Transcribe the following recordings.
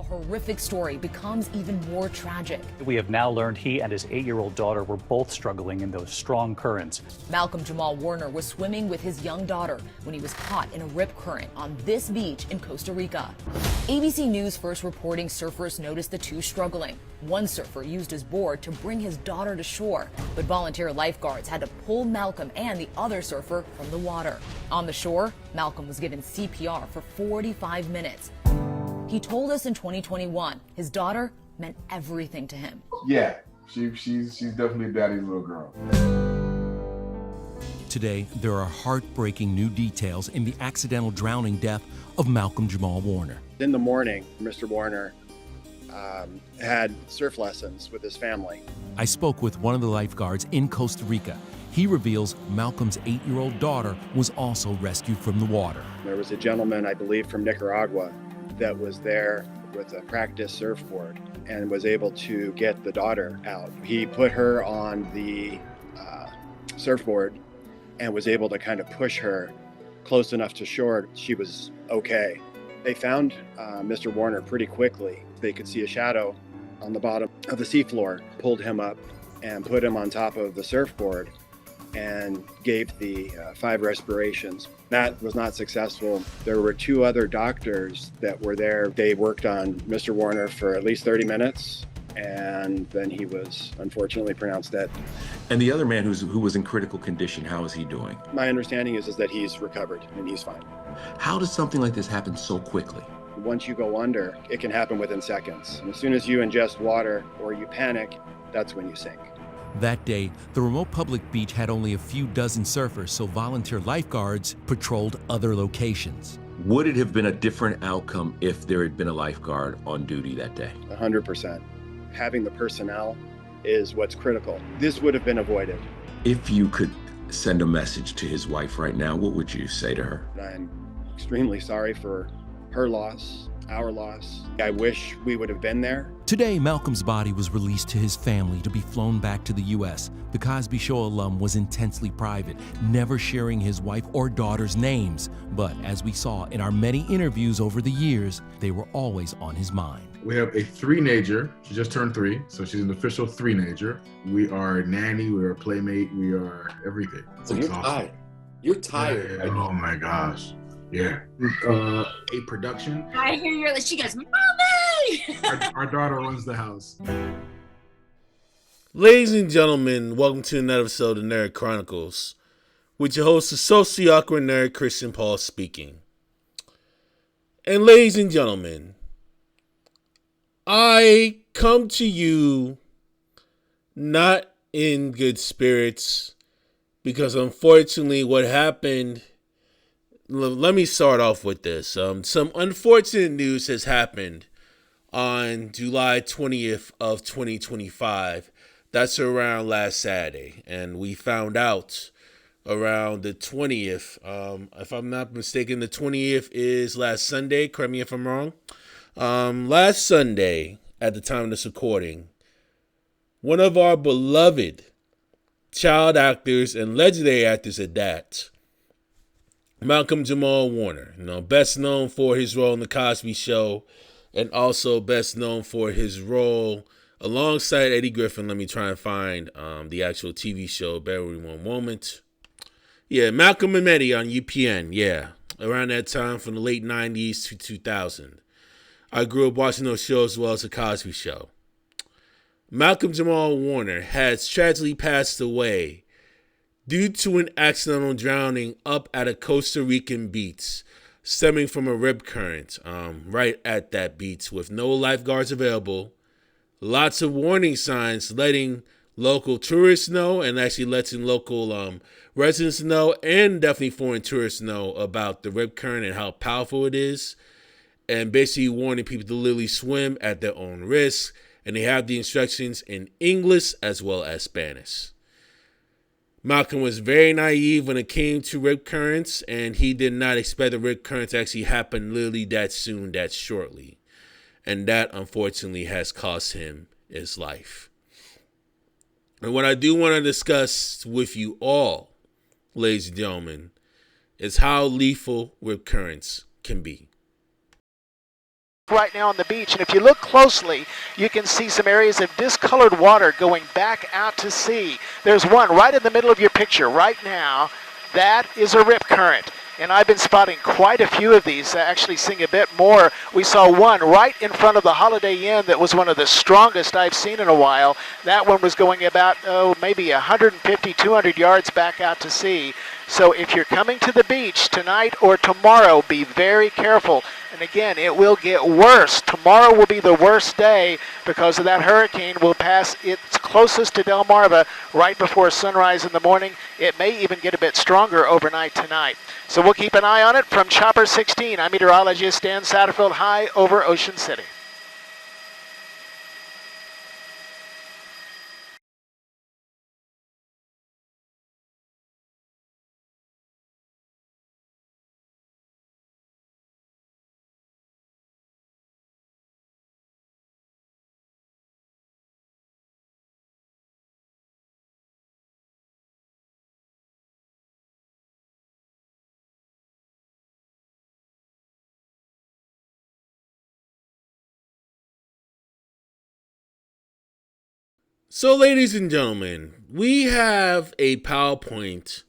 horrific story becomes even more tragic. We have now learned he and his 8-year-old daughter were both struggling in those strong currents. Malcolm-Jamal Warner was swimming with his young daughter when he was caught in a rip current on this beach in Costa Rica. ABC News first reporting surfers noticed the two struggling. One surfer used his board to bring his daughter to shore, but volunteer lifeguards had to pull Malcolm and the other surfer from the water. On the shore, Malcolm was given CPR for 45 minutes. He told us in 2021 his daughter meant everything to him. Yeah, she's definitely daddy's little girl. Today, there are heartbreaking new details in the accidental drowning death of Malcolm-Jamal Warner. In the morning, Mr. Warner had surf lessons with his family. I spoke with one of the lifeguards in Costa Rica. He reveals Malcolm's 8-year-old daughter was also rescued from the water. There was a gentleman, I believe, from Nicaragua that was there with a practice surfboard and was able to get the daughter out. He put her on the surfboard and was able to kind of push her close enough to shore. She was okay. They found Mr. Warner pretty quickly. They could see a shadow on the bottom of the seafloor, pulled him up and put him on top of the surfboard and gave the 5 respirations. That was not successful. There were 2 other doctors that were there. They worked on Mr. Warner for at least 30 minutes, and then he was unfortunately pronounced dead. And the other man who was in critical condition, how is he doing? My understanding is that he's recovered and he's fine. How does something like this happen so quickly? Once you go under, it can happen within seconds. And as soon as you ingest water or you panic, that's when you sink. That day, the remote public beach had only a few dozen surfers, so volunteer lifeguards patrolled other locations. Would it have been a different outcome if there had been a lifeguard on duty that day? 100%. Having the personnel is what's critical. This would have been avoided. If you could send a message to his wife right now, what would you say to her? I'm extremely sorry for her loss, our loss. I wish we would have been there. Today, Malcolm's body was released to his family to be flown back to the U.S. The Cosby Show alum was intensely private, never sharing his wife or daughter's names. But as we saw in our many interviews over the years, they were always on his mind. We have a 3-nager. She just turned 3, so she's an official 3-nager. We are a nanny, we are a playmate, we are everything. So you're tired. You're tired. Yeah, oh my gosh. Yeah. A production. I hear you're. She goes, Mommy! Our daughter runs the house. Ladies and gentlemen, welcome to another episode of Nerd Chronicles, with your host, the socially awkward nerd Christian Paul speaking. And ladies and gentlemen, I come to you not in good spirits because unfortunately what happened. Let me start off with this. Some unfortunate news has happened on July 20th of 2025. That's around last Saturday. And we found out around the 20th. If I'm not mistaken, the 20th is last Sunday. Correct me if I'm wrong. Last Sunday, at the time of this recording, one of our beloved child actors and legendary actors at that, Malcolm-Jamal Warner, best known for his role in The Cosby Show and also best known for his role alongside Eddie Griffin. Let me try and find the actual TV show. Bear with me one moment. Yeah, Malcolm and Eddie on UPN. Yeah, around that time from the late 90s to 2000. I grew up watching those shows as well as The Cosby Show. Malcolm-Jamal Warner has tragically passed away due to an accidental drowning up at a Costa Rican beach, stemming from a rip current right at that beach with no lifeguards available, lots of warning signs letting local tourists know and actually letting local residents know and definitely foreign tourists know about the rip current and how powerful it is, and basically warning people to literally swim at their own risk. And they have the instructions in English as well as Spanish. Malcolm was very naive when it came to rip currents, and he did not expect the rip current to actually happen literally that soon, that shortly. And that, unfortunately, has cost him his life. And what I do want to discuss with you all, ladies and gentlemen, is how lethal rip currents can be. right now on the beach, and if you look closely, you can see some areas of discolored water going back out to sea. There's one right in the middle of your picture right now. That is a rip current, and I've been spotting quite a few of these, actually seeing a bit more. We saw one right in front of the Holiday Inn that was one of the strongest I've seen in a while. That one was going about, maybe 150, 200 yards back out to sea. So if you're coming to the beach tonight or tomorrow, be very careful. And again, it will get worse. Tomorrow will be the worst day because of that hurricane will pass its closest to Delmarva right before sunrise in the morning. It may even get a bit stronger overnight tonight. So we'll keep an eye on it. From Chopper 16, I'm meteorologist Dan Satterfield, high over Ocean City. So, ladies and gentlemen, we have a PowerPoint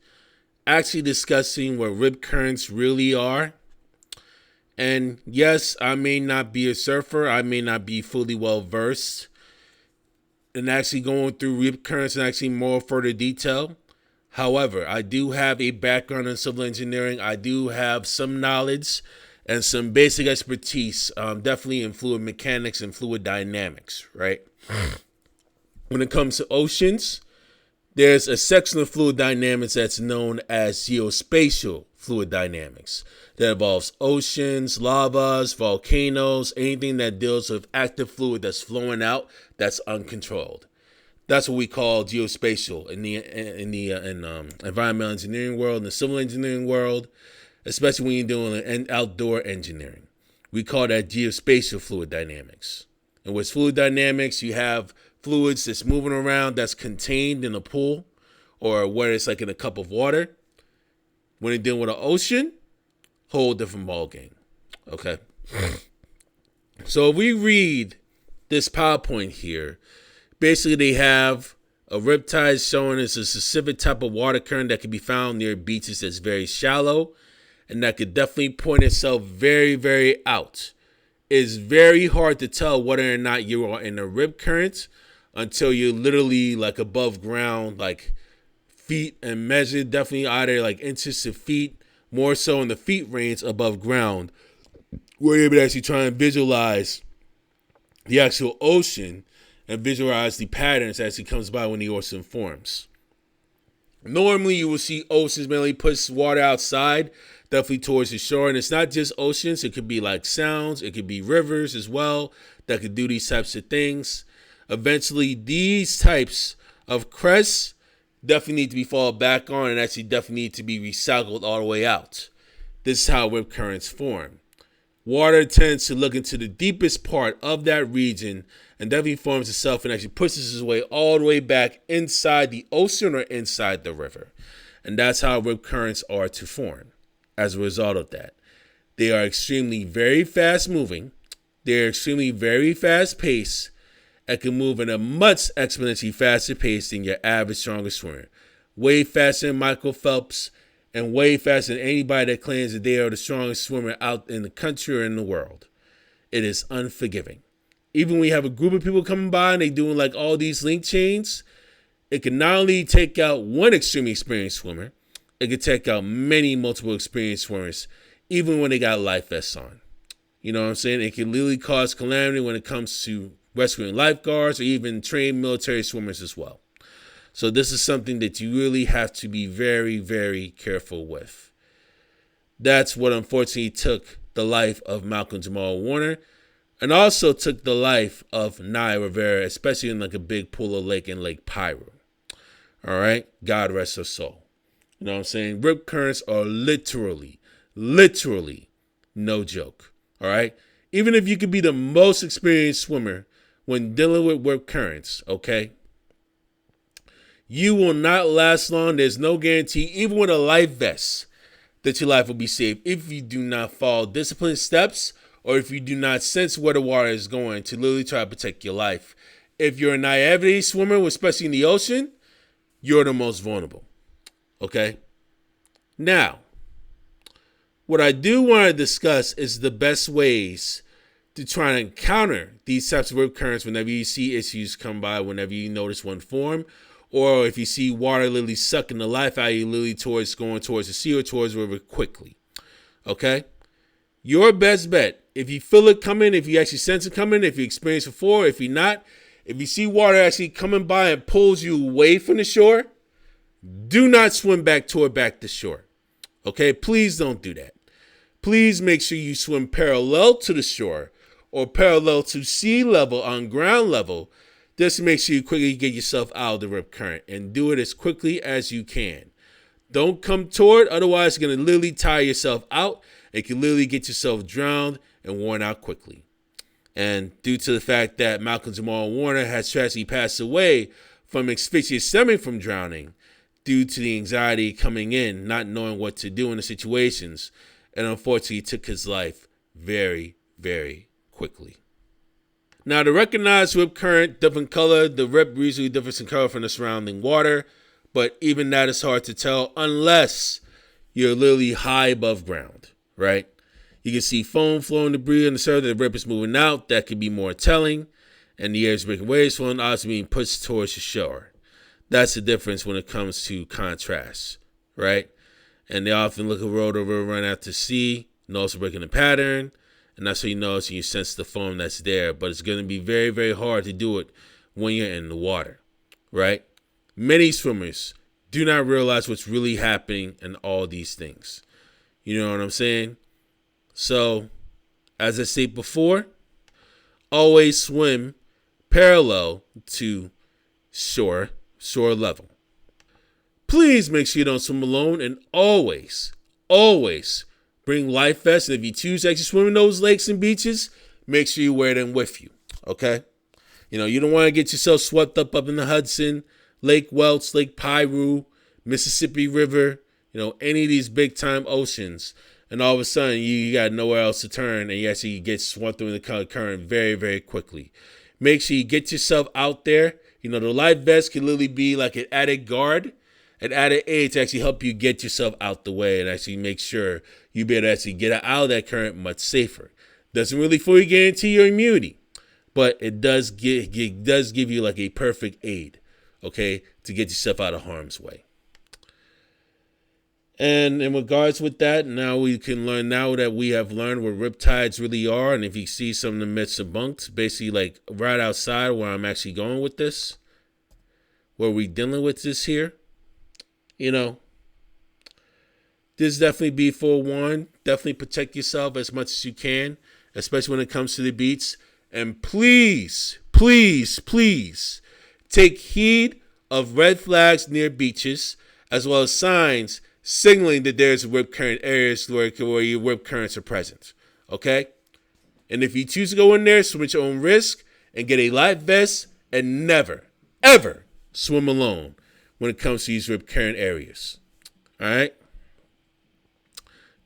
actually discussing what rip currents really are. And yes, I may not be a surfer. I may not be fully well versed in actually going through rip currents and actually more further detail. However, I do have a background in civil engineering. I do have some knowledge and some basic expertise, definitely in fluid mechanics and fluid dynamics, right? When it comes to oceans, there's a section of fluid dynamics that's known as geospatial fluid dynamics that involves oceans, lavas, volcanoes, anything that deals with active fluid that's flowing out that's uncontrolled. That's what we call geospatial in the environmental engineering world, in the civil engineering world, especially when you're doing outdoor engineering. We call that geospatial fluid dynamics. And with fluid dynamics, you have fluids that's moving around that's contained in a pool or where it's like in a cup of water. When you're dealing with an ocean, whole different ballgame. Okay. So if we read this PowerPoint here, basically they have a riptide showing it's a specific type of water current that can be found near beaches that's very shallow and that could definitely point itself very, very out. It's very hard to tell whether or not you are in a rip current until you're literally like above ground, like feet and measure, definitely either like inches to feet, more so in the feet range above ground, where you're able to actually try and visualize the actual ocean and visualize the patterns as it comes by when the ocean forms. Normally, you will see oceans mainly push water outside, definitely towards the shore. And it's not just oceans. It could be like sounds. It could be rivers as well that could do these types of things. Eventually, these types of crests definitely need to be followed back on and actually definitely need to be recycled all the way out. This is how rip currents form. Water tends to look into the deepest part of that region and definitely forms itself and actually pushes its way all the way back inside the ocean or inside the river. And that's how rip currents are to form as a result of that. They are extremely very fast moving. They're extremely very fast paced and can move in a much exponentially faster pace than your average strongest swimmer. Way faster than Michael Phelps and way faster than anybody that claims that they are the strongest swimmer out in the country or in the world. It is unforgiving. Even when you have a group of people coming by and they doing like all these link chains, it can not only take out one extremely experienced swimmer, it can take out many multiple experienced swimmers, even when they got life vests on. You know what I'm saying? It can literally cause calamity when it comes to rescuing lifeguards or even trained military swimmers as well. So this is something that you really have to be very, very careful with. That's what unfortunately took the life of Malcolm-Jamal Warner and also took the life of Naya Rivera, especially in like a big pool of lake in Lake Pyro. All right? God rest her soul. You know what I'm saying? Rip currents are literally no joke. All right? Even if you could be the most experienced swimmer when dealing with rip currents, okay? You will not last long. There's no guarantee, even with a life vest, that your life will be saved if you do not follow disciplined steps or if you do not sense where the water is going, to literally try to protect your life. If you're a naivety swimmer, especially in the ocean, you're the most vulnerable. Okay? Now, what I do want to discuss is the best ways to try and counter these types of rip currents whenever you see issues come by, whenever you notice one form, or if you see water literally sucking the life out of you, literally going towards the sea or towards the river quickly. Okay? Your best bet, if you feel it coming, if you actually sense it coming, if you experience it before, if you're not, if you see water actually coming by and pulls you away from the shore, do not swim back to shore. Okay? Please don't do that. Please make sure you swim parallel to the shore or parallel to sea level on ground level, just to make sure you quickly get yourself out of the rip current, and do it as quickly as you can. Don't come toward, otherwise you're going to literally tire yourself out and can literally get yourself drowned and worn out quickly. And due to the fact that Malcolm-Jamal Warner has tragically passed away from asphyxia stemming from drowning, due to the anxiety coming in, not knowing what to do in the situations, and unfortunately took his life very, very quickly. Now, to recognize rip current, different color, the rip usually differs in color from the surrounding water, but even that is hard to tell unless you're literally high above ground, right? You can see foam flowing debris on the surface, the rip is moving out, that could be more telling, and the air is breaking waves flowing, obviously being pushed towards the shore. That's the difference when it comes to contrast, right? And they often look at road over run out to sea, and also breaking the pattern. And that's how you know, so you sense the foam that's there. But it's going to be very, very hard to do it when you're in the water, right? Many swimmers do not realize what's really happening in all these things. You know what I'm saying? So, as I said before, always swim parallel to shore level. Please make sure you don't swim alone, and always bring life vests. And if you choose to actually swim in those lakes and beaches, make sure you wear them with you, okay? You don't want to get yourself swept up in the Hudson, Lake Welch, Lake Piru, Mississippi River, any of these big-time oceans, and all of a sudden you got nowhere else to turn, and you actually get swept through the current very, very quickly. Make sure you get yourself out there. The life vest can literally be like an added guard, an added aid to actually help you get yourself out the way and actually make sure you be able to actually get out of that current much safer. Doesn't really fully guarantee your immunity, but it does give you like a perfect aid, okay, to get yourself out of harm's way. And in regards with that, now that we have learned what riptides really are, and if you see some of the myths debunked, basically like right outside where I'm actually going with this, where we dealing with this here, this definitely be forewarned. Definitely protect yourself as much as you can, especially when it comes to the beach. And please take heed of red flags near beaches, as well as signs signaling that there's rip current areas where your rip currents are present. Okay? And if you choose to go in there, swim at your own risk and get a life vest, and never, ever swim alone when it comes to these rip current areas. All right?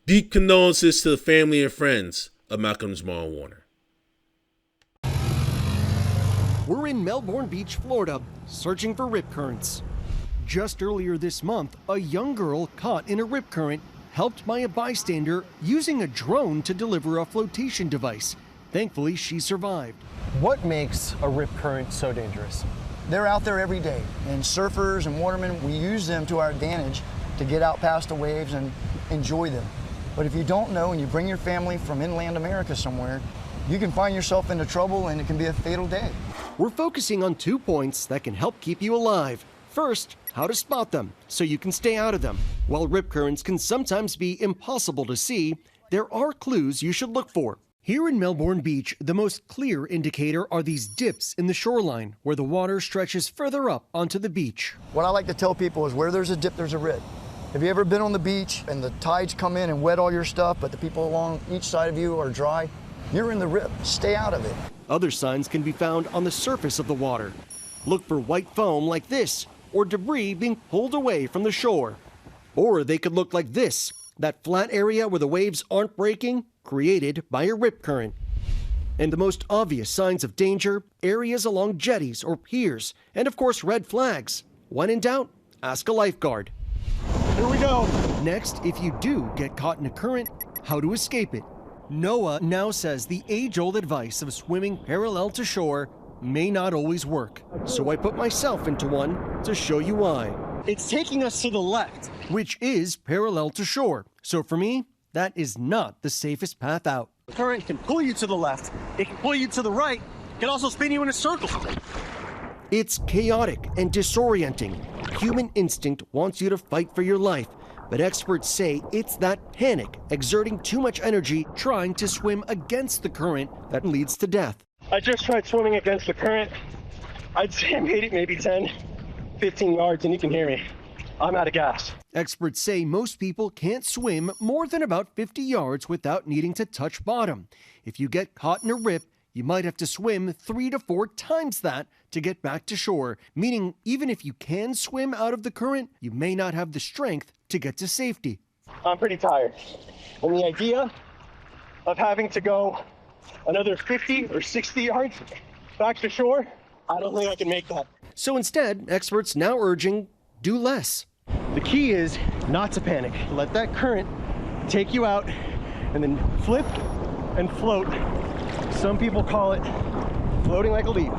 Deep condolences to the family and friends of Malcolm-Jamal Warner. We're in Melbourne Beach, Florida, searching for rip currents. Just earlier this month, a young girl caught in a rip current helped by a bystander using a drone to deliver a flotation device. Thankfully, she survived. What makes a rip current so dangerous? They're out there every day, and surfers and watermen, we use them to our advantage to get out past the waves and enjoy them. But if you don't know and you bring your family from inland America somewhere, you can find yourself into trouble and it can be a fatal day. We're focusing on 2 points that can help keep you alive. First, how to spot them so you can stay out of them. While rip currents can sometimes be impossible to see, there are clues you should look for. Here in Melbourne Beach, the most clear indicator are these dips in the shoreline where the water stretches further up onto the beach. What I like to tell people is where there's a dip, there's a rip. Have you ever been on the beach and the tides come in and wet all your stuff, but the people along each side of you are dry? You're in the rip. Stay out of it. Other signs can be found on the surface of the water. Look for white foam like this, or debris being pulled away from the shore. Or they could look like this, that flat area where the waves aren't breaking, created by a rip current. And the most obvious signs of danger, areas along jetties or piers, and of course red flags. When in doubt, ask a lifeguard. Here we go. Next, if you do get caught in a current, how to escape it. NOAA now says the age-old advice of swimming parallel to shore may not always work. So I put myself into one to show you why. It's taking us to the left, which is parallel to shore. So for me, that is not the safest path out. The current can pull you to the left, it can pull you to the right, it can also spin you in a circle. It's chaotic and disorienting. Human instinct wants you to fight for your life, but experts say it's that panic, exerting too much energy trying to swim against the current, that leads to death. I just tried swimming against the current. I'd say I made it maybe 10, 15 yards, and you can hear me. I'm out of gas. Experts say most people can't swim more than about 50 yards without needing to touch bottom. If you get caught in a rip, you might have to swim 3 to 4 times that to get back to shore, meaning even if you can swim out of the current, you may not have the strength to get to safety. I'm pretty tired. And the idea of having to go another 50 or 60 yards back to shore, I don't think I can make that. So instead, experts now urging do less. The key is not to panic. Let that current take you out and then flip and float. Some people call it floating like a leaf.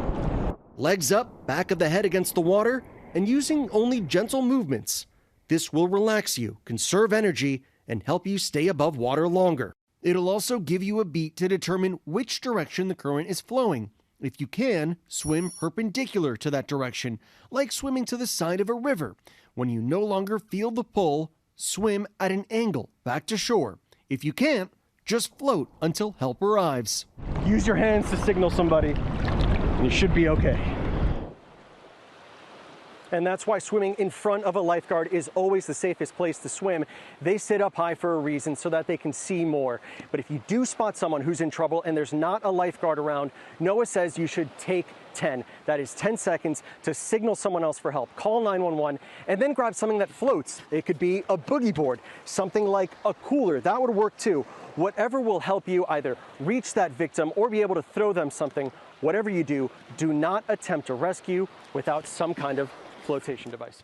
Legs up, back of the head against the water, and using only gentle movements. This will relax you, conserve energy, and help you stay above water longer. It'll also give you a beat to determine which direction the current is flowing. If you can, swim perpendicular to that direction, like swimming to the side of a river. When you no longer feel the pull, swim at an angle back to shore. If you can't, just float until help arrives. Use your hands to signal somebody, and you should be okay. And that's why swimming in front of a lifeguard is always the safest place to swim. They sit up high for a reason so that they can see more. But if you do spot someone who's in trouble and there's not a lifeguard around, NOAA says you should take 10. That is 10 seconds to signal someone else for help. Call 911 and then grab something that floats. It could be a boogie board, something like a cooler. That would work too. Whatever will help you either reach that victim or be able to throw them something. Whatever you do, do not attempt to rescue without some kind of flotation device.